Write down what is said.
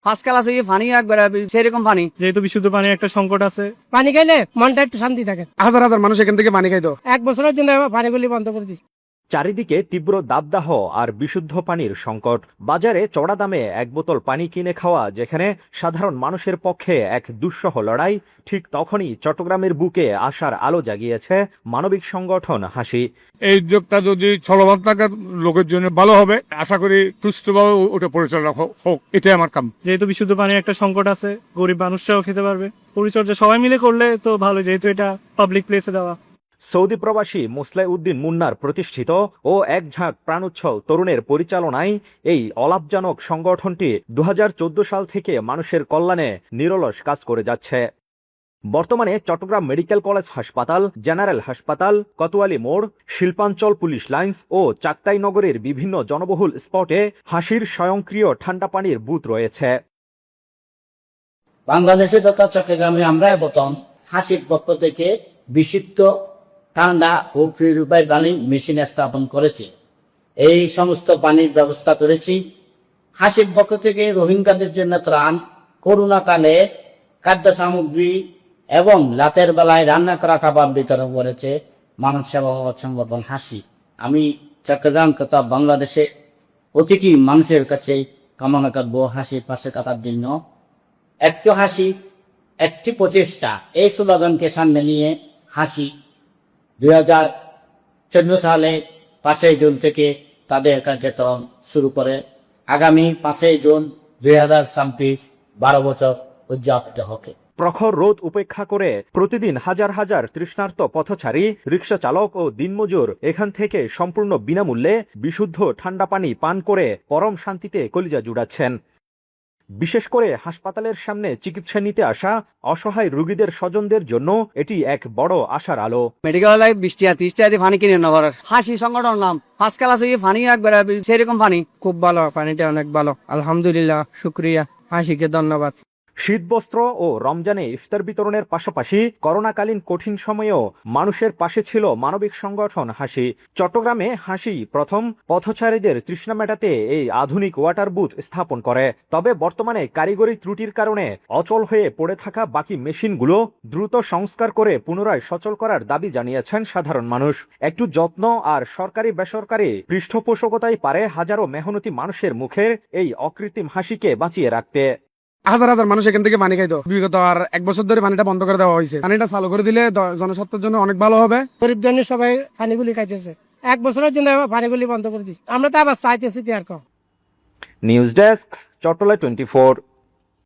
First class পানি একবার সেরকম পানি। যেহেতু বিশুদ্ধ পানির একটা সংকট আছে, পানি খাইলে মনটা একটু শান্তি থাকে। হাজার হাজার মানুষ এখান থেকে পানি খাইতো। 1 বছরের জন্য পানিগুলি বন্ধ করে দিচ্ছে। চারিদিকে তীব্র দাবদাহ আর বিশুদ্ধ পানির সংকট। বাজারে চড়া দামে এক বোতল পানি কিনে খাওয়া যেখানে সাধারণ মানুষের পক্ষে এক দুঃসহ লড়াই, ঠিক তখনই চট্টগ্রামের বুকে আশার আলো জাগিয়েছে মানবিক সংগঠন হাসি। এই উদ্যোগটা যদি চলমান থাকে লোকের জন্য ভালো হবে, আশা করি সুষ্ঠুভাবে ওটা পরিচালনা হোক, এটাই আমার কাম। যেহেতু বিশুদ্ধ পানির একটা সংকট আছে, গরিব মানুষরাও খেতে পারবে। পরিচর্যা সবাই মিলে করলে তো ভালো, যেহেতু এটা পাবলিক প্লেসে দেওয়া। সৌদি প্রবাসী মুসলাউদ্দিন মুন্নার প্রতিষ্ঠিত ও এক ঝাঁক প্রাণোচ্ছল তরুণের পরিচালনায় এই অলাভজনক সংগঠনটি 2014 সাল থেকে মানুষের কল্যাণে নিরলস কাজ করে যাচ্ছে। বর্তমানে চট্টগ্রাম মেডিকেল কলেজ হাসপাতাল, জেনারেল হাসপাতাল, কোতোয়ালি মোড়, শিল্পাঞ্চল পুলিশ লাইন্স ও চাক্তাই নগরের বিভিন্ন জনবহুল স্পটে হাসির স্বয়ংক্রিয় ঠান্ডা পানির বুথ রয়েছে। বাংলাদেশে তথা চট্টগ্রামে আমরা বর্তমান হাসির পক্ষ থেকে বিশুদ্ধ ঠান্ডা ও পিউরিফাইড পানির মেশিন স্থাপন করেছি। এই সমস্ত পানির ব্যবস্থা করেছি। হাসির পক্ষ থেকে রোহিঙ্গাদের জন্য ত্রাণ, করোনাকালে খাদ্য সামগ্রী এবং রাতের বেলায় রান্না করা খাবার বিতরণ করেছে মানব সেবা সংগঠন হাসি। আমি চট্টগ্রাম তথা বাংলাদেশে প্রতিটি মানুষের কাছে কামনা করবো হাসির পাশে থাকার জন্য। একটু হাসি, একটি প্রচেষ্টা, এই স্লোগানকে সামনে নিয়ে হাসি 2014 সালে 5 জুন থেকে তাদের কার্যক্রম শুরু করে আগামী 5 জুন 2026 12 বছর উদযাপিত হবে। প্রখর রোদ উপেক্ষা করে প্রতিদিন হাজার হাজার তৃষ্ণার্ত পথচারী, রিক্সা চালক ও দিনমজুর এখান থেকে সম্পূর্ণ বিনামূল্যে বিশুদ্ধ ঠান্ডা পানি পান করে পরম শান্তিতে কলিজা জুড়াচ্ছেন। বিশেষ করে হাসপাতালের সামনে চিকিৎসা নিতে আসা অসহায় রোগীদের স্বজনদের জন্য এটি এক বড় আশার আলো। মেডিকেল লাইফ 20 টাকা 30 টাকা দিয়ে পানি কিনে নেওয়ার হাসি সংগঠন নাম। ফার্স্ট ক্লাস পানি একবার সেরকম পানি। খুব ভালো, পানিটা অনেক ভালো, আলহামদুলিল্লাহ, শুক্রিয়া, হাসিকে ধন্যবাদ। শীতবস্ত্র ও রমজানে ইফতার বিতরণের পাশাপাশি করোনাকালীন কঠিন সময়েও মানুষের পাশে ছিল মানবিক সংগঠন হাসি। চট্টগ্রামে হাসি প্রথম পথচারীদের তৃষ্ণা মেটাতে এই আধুনিক ওয়াটার বুথ স্থাপন করে। তবে বর্তমানে কারিগরি ত্রুটির কারণে অচল হয়ে পড়ে থাকা বাকি মেশিনগুলো দ্রুত সংস্কার করে পুনরায় সচল করার দাবি জানিয়েছেন সাধারণ মানুষ। একটু যত্ন আর সরকারি বেসরকারি পৃষ্ঠপোষকতাই পারে হাজারো মেহনতি মানুষের মুখের এই অকৃত্রিম হাসিকে বাঁচিয়ে রাখতে। হাজার হাজার মানুষ এখান থেকে পানি খাইতো। বিগত আর 1 বছর ধরে পানিটা বন্ধ করে দেওয়া হয়েছে। পানিটা চালু করে দিলে জনস্বাস্থ্যের জন্য অনেক ভালো হবে। গরিব জনের সবাই পানিগুলি খাইতেছে। 1 বছরের জন্য পানিগুলি বন্ধ করে দিচ্ছে। আমরা তো আবার চাইতেছি আর নিউজ ডেস্ক, চট্টলা 24।